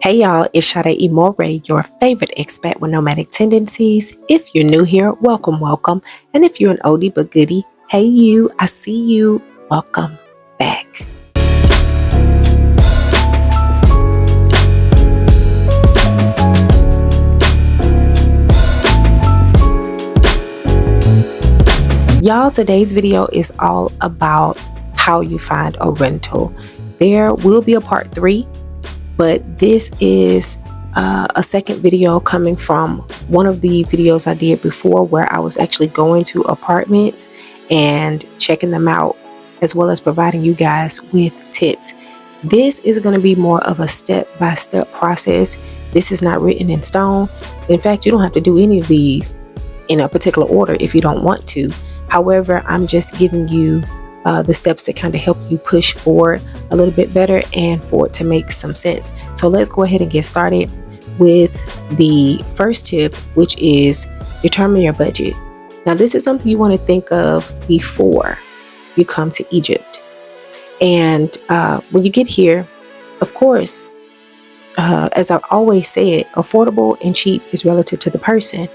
Hey y'all, it's Sade your favorite expat with nomadic tendencies. If you're new here, welcome. And if you're an oldie but goodie, hey you, I see you, welcome back. Y'all, today's video is all about how you find a rental. There will be a part 3. But this is a second video coming from one of the videos I did before where I was actually going to apartments and checking them out, as well as providing you guys with tips. This is going to be more of a step-by-step process. This is not written in stone. In fact, you don't have to do any of these in a particular order if you don't want to. However, I'm just giving you the steps to kind of help you push forward a little bit better and for it to make some sense. So let's go ahead and get started with the first tip, which is determine your budget. Now, this is something you want to think of before you come to Egypt. And when you get here, of course, as I've always said, affordable and cheap is relative to the person.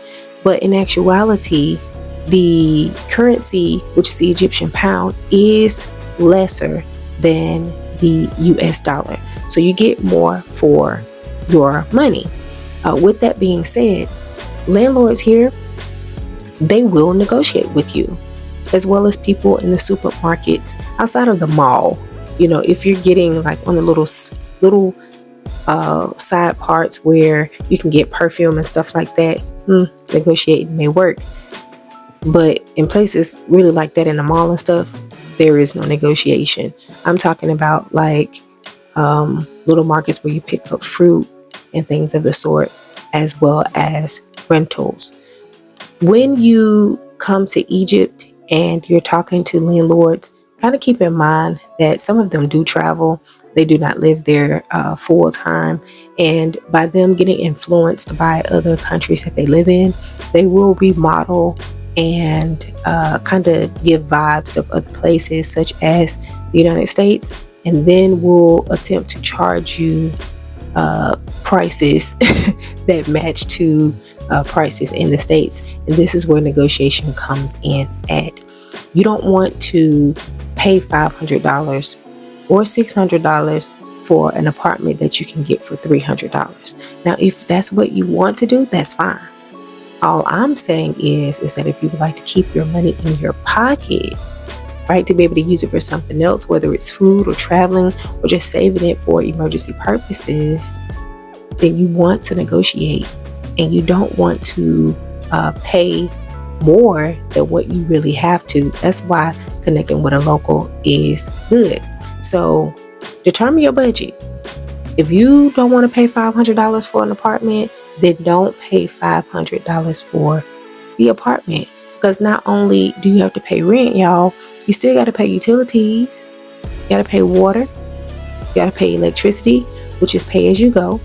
But in actuality, the currency, which is the Egyptian pound, is lesser than the US dollar. So you get more for your money. With that being said, landlords here, they will negotiate with you, as well as people in the supermarkets outside of the mall. You know, if you're getting like on the little side parts where you can get perfume and stuff like that, negotiating may work. But in places really like that in the mall and stuff, there is no negotiation. I'm talking about like little markets where you pick up fruit and things of the sort, as well as rentals. When you come to Egypt and you're talking to landlords, kind of keep in mind that some of them do travel. They do not live there full time. And by them getting influenced by other countries that they live in, they will remodel and kind of give vibes of other places such as the United States, and then will attempt to charge you prices that match to prices in the States. And this is where negotiation comes in at. You don't want to pay $500 or $600 for an apartment that you can get for $300. Now, if that's what you want to do, that's fine. All I'm saying is that if you would like to keep your money in your pocket, right, to be able to use it for something else, whether it's food or traveling or just saving it for emergency purposes, then you want to negotiate, and you don't want to pay more than what you really have to. That's why connecting with a local is good. So determine your budget. If you don't want to pay $500 for an apartment, then don't pay $500 for the apartment. Because not only do you have to pay rent, y'all, you still got to pay utilities. You got to pay water. You got to pay electricity, which is pay as you go.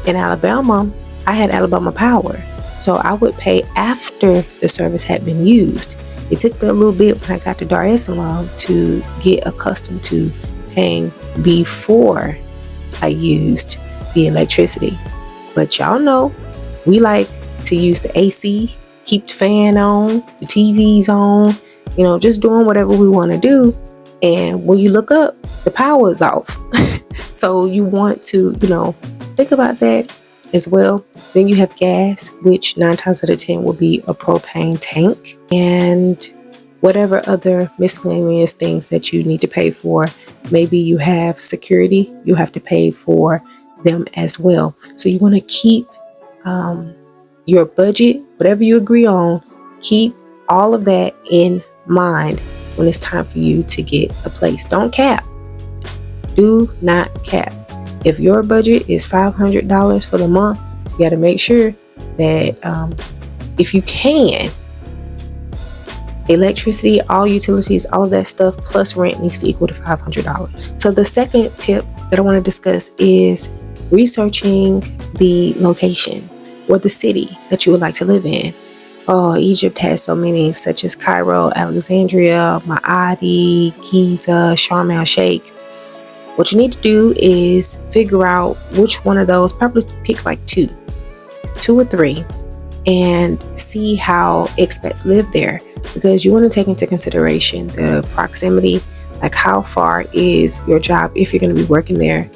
In Alabama, I had Alabama Power. So I would pay after the service had been used. It took me a little bit when I got to Dar es Salaam to get accustomed to paying before I used the electricity. But y'all know we like to use the AC, keep the fan on, the TV's on, you know, just doing whatever we want to do. And when you look up, the power is off. So you want to, you know, think about that as well. Then you have gas, which 9 times out of 10 will be a propane tank, and whatever other miscellaneous things that you need to pay for. Maybe you have security, you have to pay for them as well. So you want to keep your budget, whatever you agree on, keep all of that in mind when it's time for you to get a place. Don't cap. Do not cap. If your budget is $500 for the month, you got to make sure that if you can, electricity, all utilities, all of that stuff plus rent needs to equal to $500. So the second tip that I want to discuss is researching the location or the city that you would like to live in. Oh, Egypt has so many, such as Cairo, Alexandria, Maadi, Giza, Sharm el Sheikh. What you need to do is figure out which one of those, probably pick like two or three, and see how expats live there, because you want to take into consideration the proximity, like how far is your job if you're going to be working there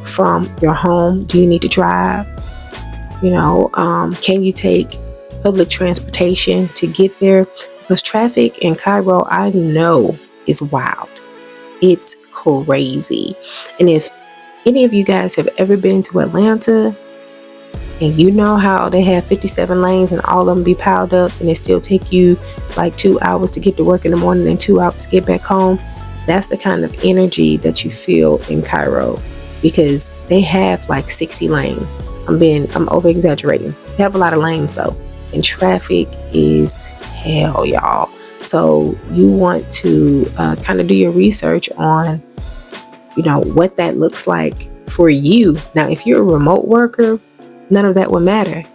from your home. Do you need to drive? Can you take public transportation to get there? Because traffic in Cairo, I know, is wild. It's crazy. And if any of you guys have ever been to Atlanta, and you know how they have 57 lanes and all of them be piled up, and it still take you like 2 hours to get to work in the morning and 2 hours to get back home, that's the kind of energy that you feel in Cairo, because they have like 60 lanes. I'm over exaggerating. They have a lot of lanes though, and traffic is hell, y'all. So you want to kind of do your research on, what that looks like for you. Now, if you're a remote worker, none of that will matter.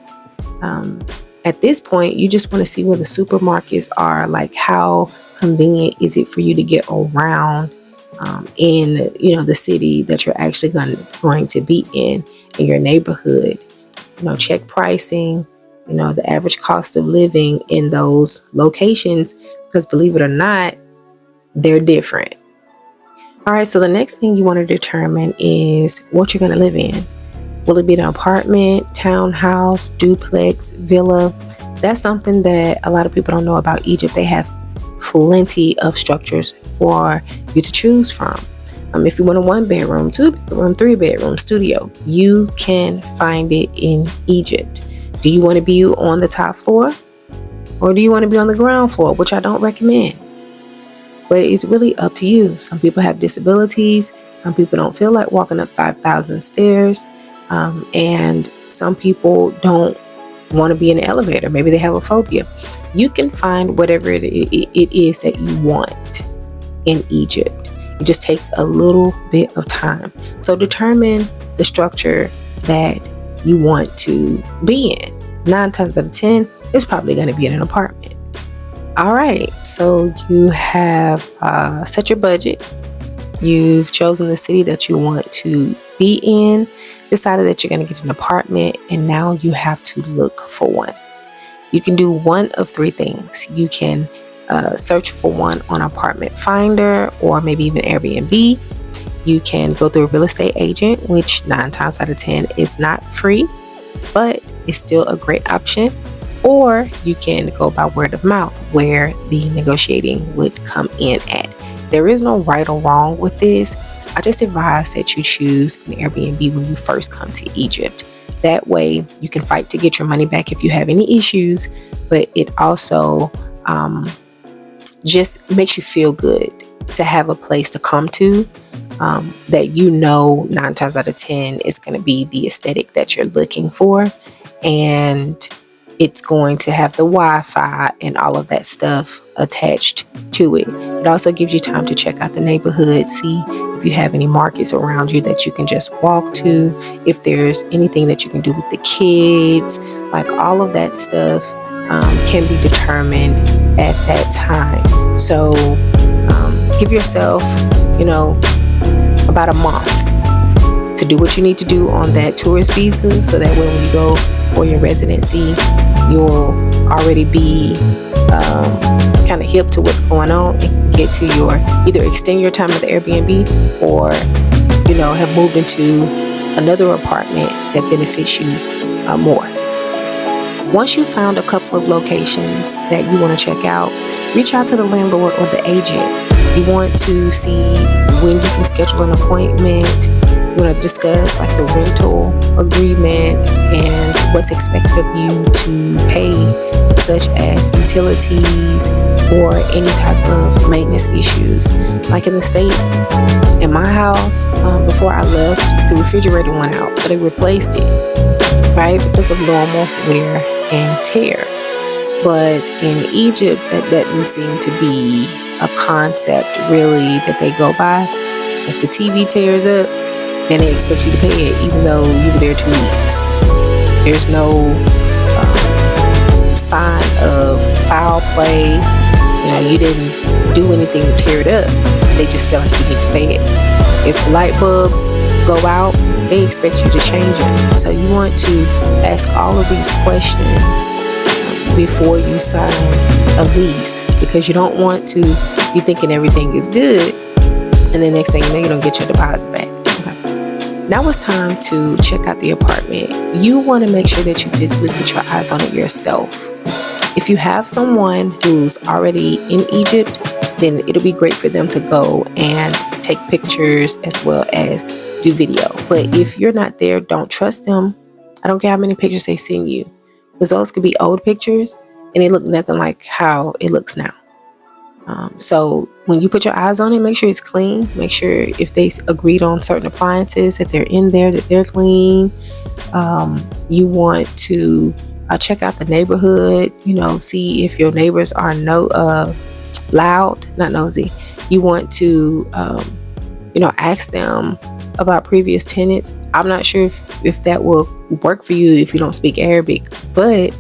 At this point, you just want to see where the supermarkets are, like how convenient is it for you to get around in the city that you're actually going to be in your neighborhood. Check pricing, the average cost of living in those locations, because believe it or not, they're different. All right, so the next thing you want to determine is what you're going to live in. Will it be an apartment, townhouse, duplex, villa? That's something that a lot of people don't know about Egypt. They have plenty of structures for you to choose from. If you want a 1-bedroom, 2-bedroom, 3-bedroom studio, you can find it in Egypt. Do you want to be on the top floor, or do you want to be on the ground floor, which I don't recommend? But it's really up to you. Some people have disabilities. Some people don't feel like walking up 5,000 stairs. And some people don't want to be in an elevator. Maybe they have a phobia. You can find whatever it is that you want in Egypt. It just takes a little bit of time. So determine the structure that you want to be in. 9 times out of 10, it's probably going to be in an apartment. All right, so you have set your budget. You've chosen the city that you want to be in, decided that you're going to get an apartment, and now you have to look for one. You can do one of 3 things. You can search for one on Apartment Finder or maybe even Airbnb. You can go through a real estate agent, which 9 times out of 10 is not free, but it's still a great option. Or you can go by word of mouth, where the negotiating would come in at. There is no right or wrong with this. I just advise that you choose an Airbnb when you first come to Egypt. That way you can fight to get your money back if you have any issues, but it also just makes you feel good to have a place to come to that 9 times out of 10 is going to be the aesthetic that you're looking for, and it's going to have the Wi-Fi and all of that stuff attached to it. It also gives you time to check out the neighborhood, see if you have any markets around you that you can just walk to, if there's anything that you can do with the kids, like all of that stuff can be determined at that time. So give yourself, about a month to do what you need to do on that tourist visa, so that way when you go for your residency, you'll already be kind of hip to what's going on and get to either extend your time at the Airbnb, or have moved into another apartment that benefits you more. Once you found a couple of locations that you want to check out, reach out to the landlord or the agent. You want to see when you can schedule an appointment. You want to discuss like the rental agreement and what's expected of you to pay, such as utilities or any type of maintenance issues. Like in the States, in my house, before I left, the refrigerator went out, so they replaced it, right, because of normal wear and tear. But in Egypt, that doesn't seem to be a concept really that they go by. If the TV tears up, then they expect you to pay it, even though you were there 2 weeks. There's no sign of foul play. You didn't do anything to tear it up. They just feel like you need to pay it. If the light bulbs go out, they expect you to change it. So you want to ask all of these questions before you sign a lease, because you don't want to be thinking everything is good and then next thing you know, you don't get your deposit back. Okay. Now it's time to check out the apartment. You want to make sure that you physically put your eyes on it yourself. If you have someone who's already in Egypt, then it'll be great for them to go and take pictures as well as do video. But if you're not there, don't trust them. I don't care how many pictures they send you, because those could be old pictures and they look nothing like how it looks now. So when you put your eyes on it, make sure it's clean. Make sure if they agreed on certain appliances, that they're in there, that they're clean. You want to check out the neighborhood, see if your neighbors are loud, not nosy. You want to, ask them about previous tenants. I'm not sure if that will work for you if you don't speak Arabic, but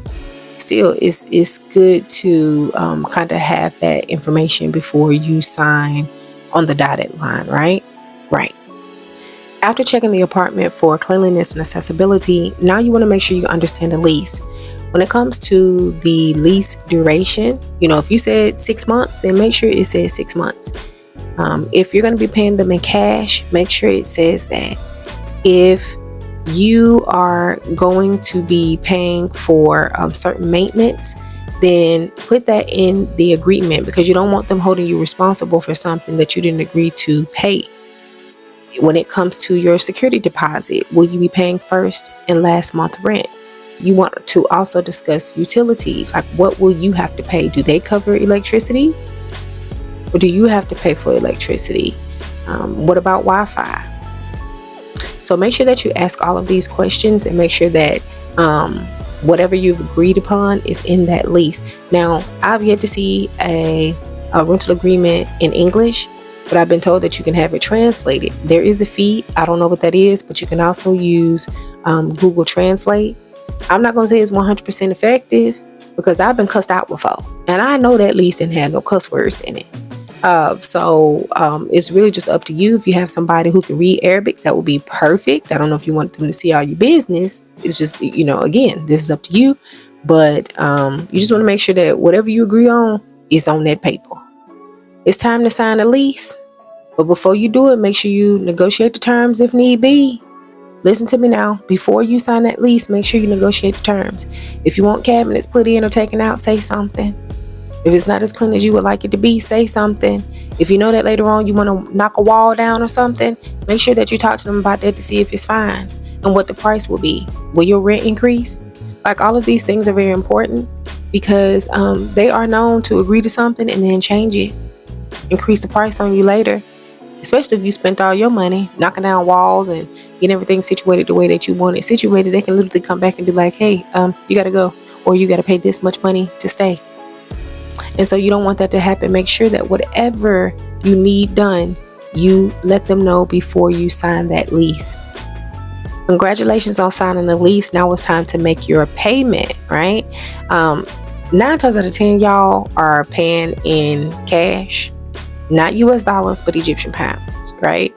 still it's good to kind of have that information before you sign on the dotted line, right? After checking the apartment for cleanliness and accessibility, now you want to make sure you understand the lease. When it comes to the lease duration, if you said 6 months, then make sure it says 6 months. If you're going to be paying them in cash, make sure it says that. If you are going to be paying for certain maintenance, then put that in the agreement, because you don't want them holding you responsible for something that you didn't agree to pay. When it comes to your security deposit, will you be paying first and last month rent? You want to also discuss utilities, like what will you have to pay? Do they cover electricity, or do you have to pay for electricity? What about Wi-Fi? So make sure that you ask all of these questions and make sure that whatever you've agreed upon is in that lease. Now, I've yet to see a rental agreement in English, but I've been told that you can have it translated. There is a fee. I don't know what that is, but you can also use Google Translate. I'm not going to say it's 100% effective, because I've been cussed out before, and I know that lease didn't have no cuss words in it. So it's really just up to you. If you have somebody who can read Arabic, that would be perfect. I don't know if you want them to see all your business. It's just, again, this is up to you. But you just want to make sure that whatever you agree on is on that paper. It's time to sign a lease. But before you do it, make sure you negotiate the terms if need be. Listen to me now. Before you sign that lease, make sure you negotiate the terms. If you want cabinets put in or taken out, say something. If it's not as clean as you would like it to be, say something. If you know that later on you want to knock a wall down or something, make sure that you talk to them about that to see if it's fine and what the price will be. Will your rent increase? Like, all of these things are very important, because they are known to agree to something and then change it, increase the price on you later. Especially if you spent all your money knocking down walls and getting everything situated the way that you want it situated. They can literally come back and be like, hey, you got to go, or you got to pay this much money to stay. And so you don't want that to happen. Make sure that whatever you need done, you let them know before you sign that lease. Congratulations on signing the lease. Now it's time to make your payment, right? 9 times out of 10, y'all are paying in cash, not US dollars, but Egyptian pounds, right?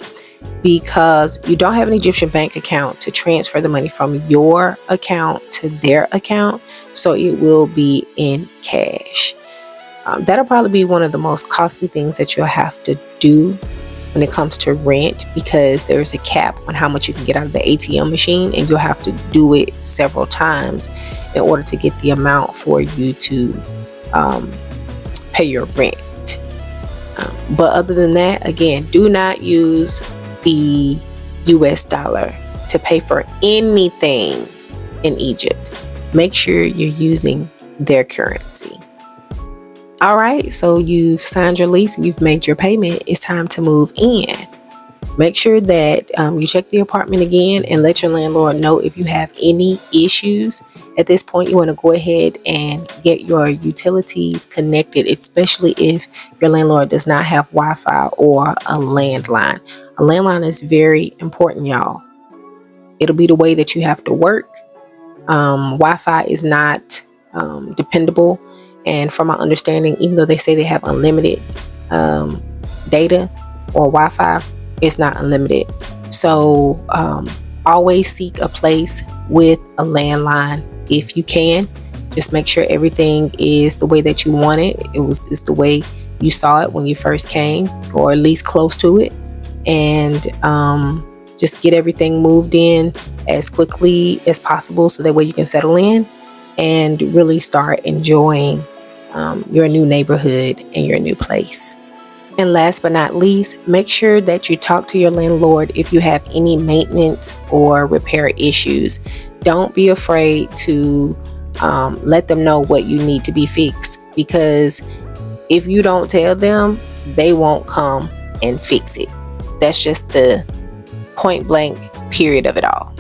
Because you don't have an Egyptian bank account to transfer the money from your account to their account. So it will be in cash. That'll probably be one of the most costly things that you'll have to do when it comes to rent, because there's a cap on how much you can get out of the ATM machine, and you'll have to do it several times in order to get the amount for you to pay your rent. But other than that, again, do not use the US dollar to pay for anything in Egypt. Make sure you're using their currency. All right, so you've signed your lease and you've made your payment. It's time to move in. Make sure that you check the apartment again and let your landlord know if you have any issues. At this point, you want to go ahead and get your utilities connected, especially if your landlord does not have Wi-Fi or a landline. A landline is very important, y'all. It'll be the way that you have to work. Wi-Fi is not dependable. And from my understanding, even though they say they have unlimited data or Wi-Fi, It's not unlimited. So always seek a place with a landline if you can. Just make sure everything is the way that you want it. It's the way you saw it when you first came, or at least close to it. And just get everything moved in as quickly as possible so that way you can settle in and really start enjoying your new neighborhood and your new place. And last but not least, make sure that you talk to your landlord if you have any maintenance or repair issues. Don't be afraid to let them know what you need to be fixed, because if you don't tell them, they won't come and fix it. That's just the point blank period of it all.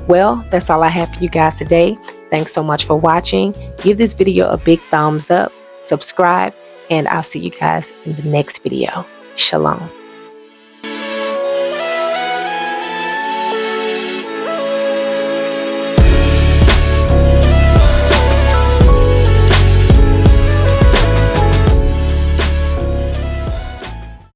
Well, that's all I have for you guys today. Thanks so much for watching. Give this video a big thumbs up, subscribe, and I'll see you guys in the next video. Shalom.